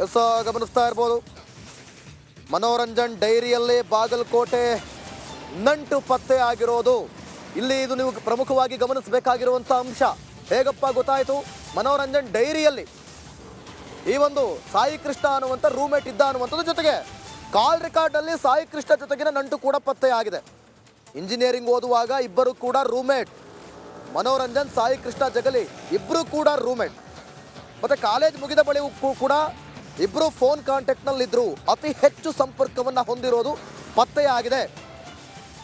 S ಗಮನಿಸ್ತಾ ಇರ್ಬೋದು ಮನೋರಂಜನ್ ಡೈರಿಯಲ್ಲಿ ಬಾಗಲಕೋಟೆ ನಂಟು ಪತ್ತೆ ಆಗಿರೋದು ಇಲ್ಲಿ ಇದು ನೀವು ಪ್ರಮುಖವಾಗಿ ಗಮನಿಸಬೇಕಾಗಿರುವಂಥ ಅಂಶ. ಹೇಗಪ್ಪ ಗೊತ್ತಾಯಿತು? ಮನೋರಂಜನ್ ಡೈರಿಯಲ್ಲಿ ಈ ಒಂದು ಸಾಯಿ ಕೃಷ್ಣ ಅನ್ನುವಂಥ ರೂಮೇಟ್ ಇದ್ದ ಅನ್ನುವಂಥದ್ದು, ಜೊತೆಗೆ ಕಾಲ್ ರೆಕಾರ್ಡಲ್ಲಿ ಸಾಯಿ ಕೃಷ್ಣ ಜೊತೆಗಿನ ನಂಟು ಕೂಡ ಪತ್ತೆ ಆಗಿದೆ. ಇಂಜಿನಿಯರಿಂಗ್ ಓದುವಾಗ ಇಬ್ಬರು ಕೂಡ ರೂಮೇಟ್, ಮನೋರಂಜನ್ ಸಾಯಿ ಕೃಷ್ಣ ಜಗಲಿ ಇಬ್ಬರು ಕೂಡ ರೂಮೇಟ್. ಮತ್ತು ಕಾಲೇಜ್ ಮುಗಿದ ಬಳಿ ಕೂಡ ಇಬ್ಬರು ಫೋನ್ ಕಾಂಟ್ಯಾಕ್ಟ್ನಲ್ಲಿದ್ದರು. ಅತಿ ಹೆಚ್ಚು ಸಂಪರ್ಕವನ್ನು ಹೊಂದಿರೋದು ಪತ್ತೆಯಾಗಿದೆ.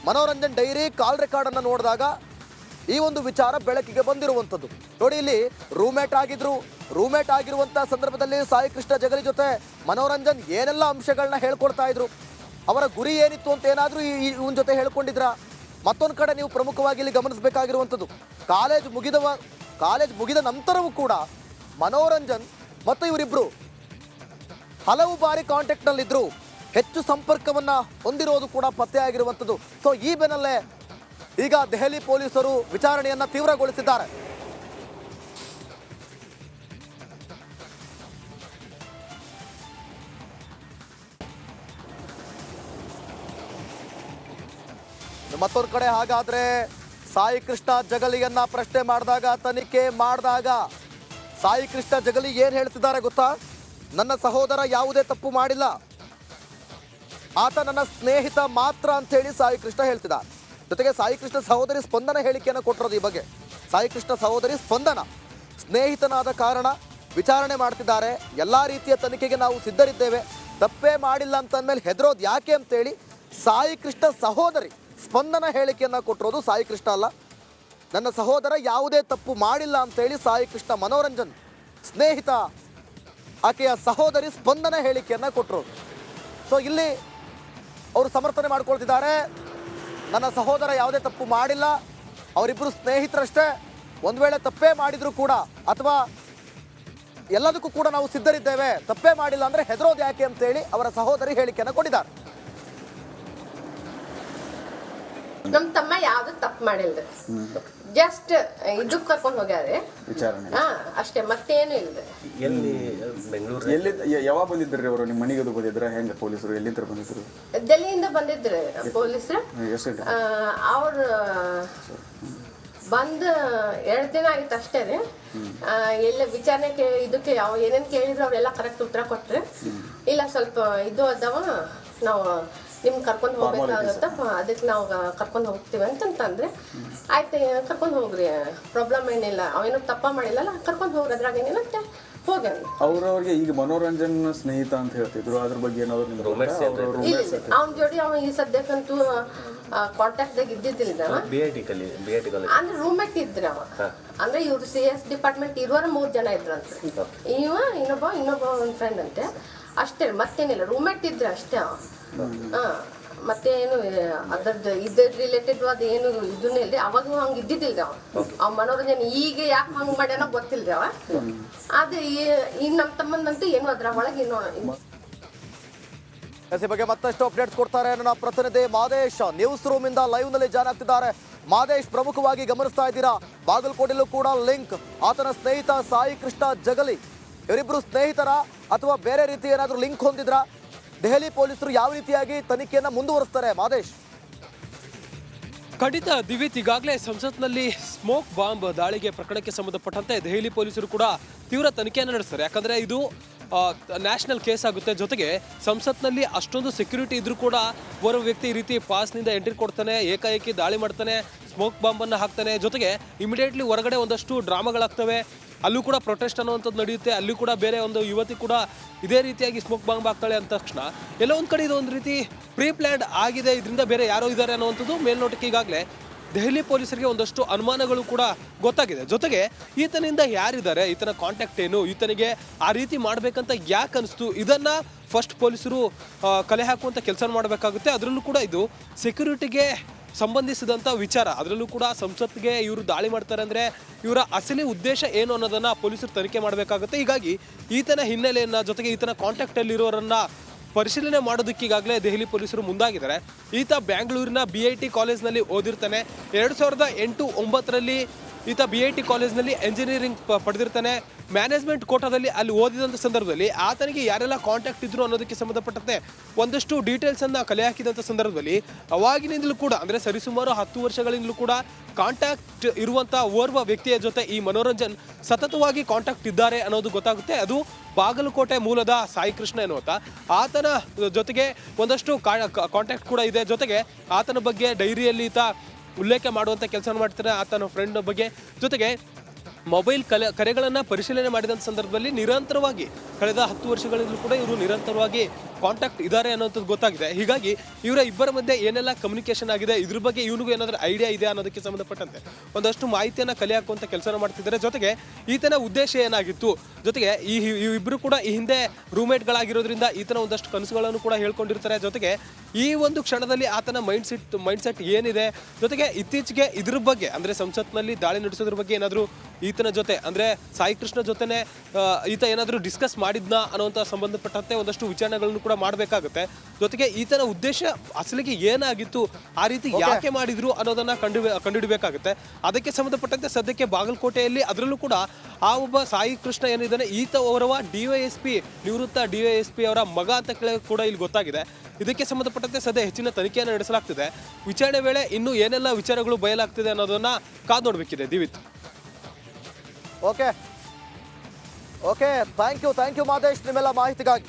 ಮನೋರಂಜನ್ ಡೈರಿ ಕಾಲ್ ರೆಕಾರ್ಡನ್ನು ನೋಡಿದಾಗ ಈ ಒಂದು ವಿಚಾರ ಬೆಳಕಿಗೆ ಬಂದಿರುವಂಥದ್ದು. ನೋಡಿ, ಇಲ್ಲಿ ರೂಮೇಟ್ ಆಗಿರುವಂಥ ಸಂದರ್ಭದಲ್ಲಿ ಸಾಯಿ ಕೃಷ್ಣ ಜಗಲಿ ಜೊತೆ ಮನೋರಂಜನ್ ಏನೆಲ್ಲ ಅಂಶಗಳನ್ನ ಹೇಳ್ಕೊಡ್ತಾ ಇದ್ರು, ಅವರ ಗುರಿ ಏನಿತ್ತು ಅಂತ ಏನಾದರೂ ಇವನ ಜೊತೆ ಹೇಳ್ಕೊಂಡಿದ್ರಾ? ಮತ್ತೊಂದು ಕಡೆ ನೀವು ಪ್ರಮುಖವಾಗಿ ಇಲ್ಲಿ ಗಮನಿಸಬೇಕಾಗಿರುವಂಥದ್ದು, ಕಾಲೇಜ್ ಮುಗಿದ ನಂತರವೂ ಕೂಡ ಮನೋರಂಜನ್ ಮತ್ತು ಇವರಿಬ್ಬರು ಹಲವು ಬಾರಿ ಕಾಂಟ್ಯಾಕ್ಟ್ನಲ್ಲಿದ್ದರು, ಹೆಚ್ಚು ಸಂಪರ್ಕವನ್ನು ಹೊಂದಿರೋದು ಕೂಡ ಪತ್ತೆಯಾಗಿರುವಂಥದ್ದು. ಸೊ ಈ ಬೆನ್ನಲ್ಲೇ ಈಗ ದೆಹಲಿ ಪೊಲೀಸರು ವಿಚಾರಣೆಯನ್ನು ತೀವ್ರಗೊಳಿಸಿದ್ದಾರೆ. ಮತ್ತೊಂದು ಕಡೆ ಹಾಗಾದ್ರೆ ಸಾಯಿ ಕೃಷ್ಣ ಜಗಲಿಯನ್ನ ಪ್ರಶ್ನೆ ತನಿಖೆ ಮಾಡಿದಾಗ ಸಾಯಿ ಕೃಷ್ಣ ಜಗಲಿ ಏನ್ ಹೇಳ್ತಿದ್ದಾರೆ ಗೊತ್ತಾ? ನನ್ನ ಸಹೋದರ ಯಾವುದೇ ತಪ್ಪು ಮಾಡಿಲ್ಲ, ಆತ ನನ್ನ ಸ್ನೇಹಿತ ಮಾತ್ರ ಅಂತ ಹೇಳಿ ಸಾಯಿ ಕೃಷ್ಣ ಹೇಳ್ತಿದ್ದಾರೆ. ಜೊತೆಗೆ ಸಾಯಿ ಕೃಷ್ಣ ಸಹೋದರಿ ಸ್ಪಂದನ ಹೇಳಿಕೆಯನ್ನು ಕೊಟ್ಟಿರೋದು ಈ ಬಗ್ಗೆ. ಸಾಯಿ ಕೃಷ್ಣ ಸಹೋದರಿ ಸ್ಪಂದನ ಸ್ನೇಹಿತನಾದ ಕಾರಣ ವಿಚಾರಣೆ ಮಾಡ್ತಿದ್ದಾರೆ, ಎಲ್ಲ ರೀತಿಯ ತನಿಖೆಗೆ ನಾವು ಸಿದ್ಧರಿದ್ದೇವೆ, ತಪ್ಪೇ ಮಾಡಿಲ್ಲ ಅಂತಂದ್ಮೇಲೆ ಹೆದರೋದು ಯಾಕೆ ಅಂತೇಳಿ ಸಾಯಿ ಕೃಷ್ಣ ಸಹೋದರಿ ಸ್ಪಂದನ ಹೇಳಿಕೆಯನ್ನು ಕೊಟ್ಟಿರೋದು. ಸಾಯಿ ಕೃಷ್ಣ ಅಲ್ಲ, ನನ್ನ ಸಹೋದರ ಯಾವುದೇ ತಪ್ಪು ಮಾಡಿಲ್ಲ ಅಂತೇಳಿ ಸಾಯಿ ಕೃಷ್ಣ ಮನೋರಂಜನ್ ಸ್ನೇಹಿತ ಆಕೆಯ ಸಹೋದರಿ ಸ್ಪಂದನ ಹೇಳಿಕೆಯನ್ನು ಕೊಟ್ಟರು. ಸೊ ಇಲ್ಲಿ ಅವರು ಸಮರ್ಥನೆ ಮಾಡ್ಕೊಳ್ತಿದ್ದಾರೆ, ನನ್ನ ಸಹೋದರ ಯಾವುದೇ ತಪ್ಪು ಮಾಡಿಲ್ಲ, ಅವರಿಬ್ಬರು ಸ್ನೇಹಿತರಷ್ಟೇ, ಒಂದು ವೇಳೆ ತಪ್ಪೇ ಮಾಡಿದ್ರು ಕೂಡ ಅಥವಾ ಎಲ್ಲದಕ್ಕೂ ಕೂಡ ನಾವು ಸಿದ್ಧರಿದ್ದೇವೆ, ತಪ್ಪೇ ಮಾಡಿಲ್ಲ ಅಂದರೆ ಹೆದರೋದು ಯಾಕೆ ಅಂತೇಳಿ ಅವರ ಸಹೋದರಿ ಹೇಳಿಕೆಯನ್ನು ಕೊಟ್ಟಿದ್ದಾರೆ. ನಮ್ ತಮ್ಮ ಯಾವ್ದು ತಪ್ಪು ಮಾಡಿಲ್ಲ, ಜಸ್ಟ್ ಇದಕ್ಕೆ ಕರ್ಕೊಂಡು ಹೋಗ್ಯಾರೆ ಅಷ್ಟೇ, ಮತ್ತೇನು ಇಲ್ಲ. ಎಲ್ಲಿ ಬೆಂಗಳೂರು ಎಲ್ಲಿ ಯಾವಾಗ ಬಂದಿದ್ರಿ ಅವರು? ನಿಮ್ಮ ಮನೆಗೆ ಬಂದಿದ್ರ? ಹೆಂಗ ಪೊಲೀಸರು ಎಲ್ಲಿಂದ ಬಂದಿದ್ರು? ಡೆಲ್ಲಿಯಿಂದ ಬಂದಿದ್ರು ಪೊಲೀಸರು. ಅವ್ರು ಬಂದು 2 ದಿನ ಆಗಿತ್ತು ಅಷ್ಟೇ. ಎಲ್ಲ ವಿಚಾರಣೆ ಇದಕ್ಕೆ ಏನೇನು ಕೇಳಿದ್ರು ಅವರೆಲ್ಲ ಕರೆಕ್ಟ್ ಉತ್ತರ ಕೊಟ್ರೆ, ಇಲ್ಲ ಸ್ವಲ್ಪ ಇದು ಅದಾವ, ನಾವು ನಿಮ್ಗೆ ಕರ್ಕೊಂಡು ಹೋಗ್ಬೇಕಾಗತ್ತ, ಅದಕ್ಕೆ ನಾವು ಕರ್ಕೊಂಡು ಹೋಗ್ತೀವಿ ಅಂತಂದ್ರೆ ಆಯ್ತು ಕರ್ಕೊಂಡು ಹೋಗ್ರಿ, ಪ್ರಾಬ್ಲಮ್ ಏನಿಲ್ಲ, ಅವೇನು ತಪ್ಪ ಮಾಡಿಲ್ಲಲ್ಲ, ಕರ್ಕೊಂಡು ಹೋಗ್ರಿ, ಅದ್ರಾಗ ಏನಿಲ್ಲಂತೆ ಹೋಗಿ. ಅವ್ರವ್ರಿಗೆ ಈಗ ಮನೋರಂಜನ್ ಸ್ನೇಹಿತ ಅಂತ ಹೇಳ್ತಿದ್ರು, ಅದ್ರ ಬಗ್ಗೆ ಏನಾದ್ರು ಅವ್ನ ಜೋಡಿ ಅವ ಈ ಸದ್ಯಕ್ಕಂತೂ ಕಾಂಟ್ಯಾಕ್ಟ್ದಾಗ ಇದ್ದಿದ್ದಿಲ್ಲ, ಅಂದ್ರೆ ರೂಮ್ಮೇಟ್ ಇದ್ರ ಅವ. ಅಂದ್ರೆ ಇವ್ರು CS ಡಿಪಾರ್ಟ್ಮೆಂಟ್ ಇರುವರ 3 ಜನ ಇದ್ರಂತೆ, ಇನ್ನೊಬ್ಬ ಒಂದು ಫ್ರೆಂಡ್ ಅಂತೆ ಅಷ್ಟೇ, ಮತ್ತೇನಿಲ್ಲ, ರೂಮ್ಮೇಟ್ ಇದ್ರ ಅಷ್ಟೇ ಅವ. ಮತ್ತೇನು ಅದ್ರದ್ದು ಇದ್ರ ರಿಲೇಟೆಡ್ ಅದು ಏನು ಇದನ್ನೇ ಇಲ್ರಿ, ಅವಾಗ ಹಂಗೆ ಇದ್ದಿದ್ದಿಲ್ರಿ ಅವ ಮನೋರಂಜನ್. ಈಗ ಯಾಕೆ ಹಂಗೆ ಮಾಡ್ಯಾನೋ ಗೊತ್ತಿಲ್ರಿ ಅವ, ಅದು ಈಗ ನಮ್ಮ ತಮ್ಮಂದಂತೂ ಏನು ಅದ್ರ ಒಳಗೆ ಏನೋ. ಈ ಬಗ್ಗೆ ಮತ್ತಷ್ಟು ಅಪ್ಡೇಟ್ಸ್ ಕೊಡ್ತಾರೆ ನನ್ನ ಪ್ರತಿನಿಧಿ ಮಾದೇಶ್, ನ್ಯೂಸ್ ರೂಮ್ ಇಂದ ಲೈವ್ ನಲ್ಲಿ ಜಾಯ್ನ್ ಆಗ್ತಿದ್ದಾರೆ. ಮಾದೇಶ್, ಪ್ರಮುಖವಾಗಿ ಗಮನಿಸ್ತಾ ಇದ್ದೀರಾ, ಬಾಗಲಕೋಟೆಯಲ್ಲೂ ಕೂಡ ಲಿಂಕ್, ಆತನ ಸ್ನೇಹಿತ ಸಾಯಿ ಕೃಷ್ಣ ಜಗಲಿ, ಇವರಿಬ್ರು ಸ್ನೇಹಿತರ ಅಥವಾ ಬೇರೆ ರೀತಿ ಏನಾದರೂ ಲಿಂಕ್ ಹೊಂದಿದ್ರಾ? ದೆಹಲಿ ಪೊಲೀಸರು ಯಾವ ರೀತಿಯಾಗಿ ತನಿಖೆಯನ್ನು ಮುಂದುವರಿಸ್ತಾರೆ ಮಾದೇಶ್? ಖಂಡಿತ ದಿವಿತ್, ಈಗಾಗಲೇ ಸಂಸತ್ನಲ್ಲಿ ಸ್ಮೋಕ್ ಬಾಂಬ್ ದಾಳಿಗೆ ಪ್ರಕರಣಕ್ಕೆ ಸಂಬಂಧಪಟ್ಟಂತೆ ದೆಹಲಿ ಪೊಲೀಸರು ಕೂಡ ತೀವ್ರ ತನಿಖೆಯನ್ನು ನಡೆಸ್ತಾರೆ. ಯಾಕಂದರೆ ಇದು ನ್ಯಾಷನಲ್ ಕೇಸ್ ಆಗುತ್ತೆ. ಜೊತೆಗೆ ಸಂಸತ್ನಲ್ಲಿ ಅಷ್ಟೊಂದು ಸೆಕ್ಯೂರಿಟಿ ಇದ್ರೂ ಕೂಡ ಓರ್ವ ವ್ಯಕ್ತಿ ಈ ರೀತಿ ಪಾಸ್ನಿಂದ ಎಂಟ್ರಿ ಕೊಡ್ತಾನೆ, ಏಕಾಏಕಿ ದಾಳಿ ಮಾಡ್ತಾನೆ, ಸ್ಮೋಕ್ ಬಾಂಬನ್ನು ಹಾಕ್ತಾನೆ. ಜೊತೆಗೆ ಇಮಿಡಿಯೇಟ್ಲಿ ಹೊರಗಡೆ ಒಂದಷ್ಟು ಡ್ರಾಮಾಗಳಾಗ್ತವೆ, ಅಲ್ಲೂ ಕೂಡ ಪ್ರೊಟೆಸ್ಟ್ ಅನ್ನುವಂಥದ್ದು ನಡೆಯುತ್ತೆ. ಅಲ್ಲಿ ಕೂಡ ಬೇರೆ ಒಂದು ಯುವತಿ ಕೂಡ ಇದೇ ರೀತಿಯಾಗಿ ಸ್ಮೋಕ್ ಬಾಂಬ್ ಆಗ್ತಾಳೆ ಅಂದ ತಕ್ಷಣ ಎಲ್ಲ ಒಂದು ಕಡೆ ಇದು ಒಂದು ರೀತಿ ಪ್ರೀ ಪ್ಲ್ಯಾನ್ಡ್ ಆಗಿದೆ, ಇದರಿಂದ ಬೇರೆ ಯಾರೋ ಇದ್ದಾರೆ ಅನ್ನುವಂಥದ್ದು ಮೇಲ್ನೋಟಕ್ಕೆ ಈಗಾಗಲೇ ದೆಹಲಿ ಪೊಲೀಸರಿಗೆ ಒಂದಷ್ಟು ಅನುಮಾನಗಳು ಕೂಡ ಗೊತ್ತಾಗಿದೆ. ಜೊತೆಗೆ ಈತನಿಂದ ಯಾರಿದ್ದಾರೆ, ಈತನ ಕಾಂಟ್ಯಾಕ್ಟ್ ಏನು, ಈತನಿಗೆ ಆ ರೀತಿ ಮಾಡಬೇಕಂತ ಯಾಕೆ ಅನಿಸ್ತು, ಇದನ್ನು ಫಸ್ಟ್ ಪೊಲೀಸರು ಕಲೆ ಹಾಕುವಂಥ ಕೆಲಸ ಮಾಡಬೇಕಾಗುತ್ತೆ. ಅದರಲ್ಲೂ ಕೂಡ ಇದು ಸೆಕ್ಯೂರಿಟಿಗೆ ಸಂಬಂಧಿಸಿದಂಥ ವಿಚಾರ. ಅದರಲ್ಲೂ ಕೂಡ ಸಂಸತ್ಗೆ ಇವರು ದಾಳಿ ಮಾಡ್ತಾರೆ ಅಂದರೆ ಇವರ ಅಸಲಿ ಉದ್ದೇಶ ಏನು ಅನ್ನೋದನ್ನು ಪೊಲೀಸರು ತನಿಖೆ ಮಾಡಬೇಕಾಗುತ್ತೆ. ಹೀಗಾಗಿ ಈತನ ಹಿನ್ನೆಲೆಯನ್ನು, ಜೊತೆಗೆ ಈತನ ಕಾಂಟ್ಯಾಕ್ಟಲ್ಲಿರೋರನ್ನು ಪರಿಶೀಲನೆ ಮಾಡೋದಕ್ಕೆ ಈಗಾಗಲೇ ದೆಹಲಿ ಪೊಲೀಸರು ಮುಂದಾಗಿದ್ದಾರೆ. ಈತ ಬ್ಯಾಂಗ್ಳೂರಿನ BIT ಕಾಲೇಜ್ನಲ್ಲಿ ಓದಿರ್ತಾನೆ. 2008-9ರಲ್ಲಿ ಈತ BIT ಕಾಲೇಜ್ನಲ್ಲಿ ಎಂಜಿನಿಯರಿಂಗ್ ಪಡೆದಿರ್ತಾನೆ. ಮ್ಯಾನೇಜ್ಮೆಂಟ್ ಕೋಟಾದಲ್ಲಿ ಅಲ್ಲಿ ಓದಿದಂಥ ಸಂದರ್ಭದಲ್ಲಿ ಆತನಿಗೆ ಯಾರೆಲ್ಲ ಕಾಂಟ್ಯಾಕ್ಟ್ ಇದ್ರು ಅನ್ನೋದಕ್ಕೆ ಸಂಬಂಧಪಟ್ಟಂತೆ ಒಂದಷ್ಟು ಡೀಟೇಲ್ಸನ್ನು ಕಲೆ ಹಾಕಿದಂಥ ಸಂದರ್ಭದಲ್ಲಿ ಅವಾಗಿನಿಂದಲೂ ಕೂಡ ಅಂದರೆ ಸರಿಸುಮಾರು 10 ವರ್ಷಗಳಿಂದಲೂ ಕೂಡ ಕಾಂಟ್ಯಾಕ್ಟ್ ಇರುವಂಥ ಓರ್ವ ವ್ಯಕ್ತಿಯ ಜೊತೆ ಈ ಮನೋರಂಜನ್ ಸತತವಾಗಿ ಕಾಂಟ್ಯಾಕ್ಟ್ ಇದ್ದಾರೆ ಅನ್ನೋದು ಗೊತ್ತಾಗುತ್ತೆ. ಅದು ಬಾಗಲಕೋಟೆ ಮೂಲದ ಸಾಯಿ ಕೃಷ್ಣ ಎನ್ನುವಂಥ ಆತನ ಜೊತೆಗೆ ಒಂದಷ್ಟು ಕಾಂಟ್ಯಾಕ್ಟ್ ಕೂಡ ಇದೆ. ಜೊತೆಗೆ ಆತನ ಬಗ್ಗೆ ಡೈರಿಯಲ್ಲಿ ಈತ ಉಲ್ಲೇಖ ಮಾಡುವಂಥ ಕೆಲಸ ಮಾಡ್ತಾರೆ. ಆತನ ಫ್ರೆಂಡ್ ಬಗ್ಗೆ ಜೊತೆಗೆ ಮೊಬೈಲ್ ಕರೆಗಳನ್ನು ಪರಿಶೀಲನೆ ಮಾಡಿದಂಥ ಸಂದರ್ಭದಲ್ಲಿ ನಿರಂತರವಾಗಿ ಕಳೆದ 10 ವರ್ಷಗಳಿಂದಲೂ ಕೂಡ ಇವರು ನಿರಂತರವಾಗಿ ಕಾಂಟ್ಯಾಕ್ಟ್ ಇದ್ದಾರೆ ಅನ್ನೋಂಥದ್ದು ಗೊತ್ತಾಗಿದೆ. ಹೀಗಾಗಿ ಇವರ ಇಬ್ಬರ ಮಧ್ಯೆ ಏನೆಲ್ಲ ಕಮ್ಯುನಿಕೇಷನ್ ಆಗಿದೆ, ಇದ್ರ ಬಗ್ಗೆ ಇವನಿಗೂ ಏನಾದರೂ ಐಡಿಯಾ ಇದೆ ಅನ್ನೋದಕ್ಕೆ ಸಂಬಂಧಪಟ್ಟಂತೆ ಒಂದಷ್ಟು ಮಾಹಿತಿಯನ್ನು ಕಲೆ ಹಾಕುವಂಥ ಕೆಲಸ ಮಾಡ್ತಿದ್ದಾರೆ. ಜೊತೆಗೆ ಈತನ ಉದ್ದೇಶ ಏನಾಗಿತ್ತು, ಜೊತೆಗೆ ಇಬ್ಬರು ಕೂಡ ಈ ಹಿಂದೆ ರೂಮ್ಮೇಟ್ಗಳಾಗಿರೋದ್ರಿಂದ ಈತನ ಒಂದಷ್ಟು ಕನಸುಗಳನ್ನು ಕೂಡ ಹೇಳ್ಕೊಂಡಿರ್ತಾರೆ. ಜೊತೆಗೆ ಈ ಒಂದು ಕ್ಷಣದಲ್ಲಿ ಆತನ ಮೈಂಡ್ಸೆಟ್ ಏನಿದೆ, ಜೊತೆಗೆ ಇತ್ತೀಚೆಗೆ ಇದ್ರ ಬಗ್ಗೆ ಅಂದರೆ ಸಂಸತ್ನಲ್ಲಿ ದಾಳಿ ನಡೆಸೋದ್ರ ಬಗ್ಗೆ ಏನಾದರೂ ಈತನ ಜೊತೆ ಅಂದರೆ ಸಾಯಿ ಕೃಷ್ಣ ಜೊತೆನೆ ಈತ ಏನಾದರೂ ಡಿಸ್ಕಸ್ ಮಾಡಿದ್ನಾ ಅನ್ನೋಂಥ ಸಂಬಂಧಪಟ್ಟಂತೆ ಒಂದಷ್ಟು ವಿಚಾರಣೆಗಳನ್ನು ಕೂಡ ಮಾಡಬೇಕಾಗುತ್ತೆ. ಜೊತೆಗೆ ಈತನ ಉದ್ದೇಶ ಅಸಲಿಗೆ ಏನಾಗಿತ್ತು, ಆ ರೀತಿ ಯಾಕೆ ಮಾಡಿದ್ರು ಅನ್ನೋದನ್ನ ಕಂಡುಹಿಡಬೇಕಾಗುತ್ತೆ. ಅದಕ್ಕೆ ಸಂಬಂಧಪಟ್ಟಂತೆ ಸದ್ಯಕ್ಕೆ ಬಾಗಲಕೋಟೆಯಲ್ಲಿ ಅದರಲ್ಲೂ ಕೂಡ ಆ ಒಬ್ಬ ಸಾಯಿ ಕೃಷ್ಣ ಏನಿದ್ದಾನೆ ಈತ ಅವರವ ನಿವೃತ್ತ DYSP ಅವರ ಮಗ ಅಂತ ಕೂಡ ಇಲ್ಲಿ ಗೊತ್ತಾಗಿದೆ. ಇದಕ್ಕೆ ಸಂಬಂಧಪಟ್ಟಂತೆ ಸದ್ಯ ಹೆಚ್ಚಿನ ತನಿಖೆಯನ್ನು ನಡೆಸಲಾಗ್ತಿದೆ. ವಿಚಾರಣೆ ವೇಳೆ ಇನ್ನೂ ಏನೆಲ್ಲ ವಿಚಾರಗಳು ಬಯಲಾಗ್ತಿದೆ ಅನ್ನೋದನ್ನ ಕಾದು ನೋಡಬೇಕಿದೆ. ದಿವಿತ್. ಓಕೆ ಥ್ಯಾಂಕ್ ಯು ಮಾದೇಶ್ ನಿಮ್ಮೆಲ್ಲ ಮಾಹಿತಿಗಾಗಿ.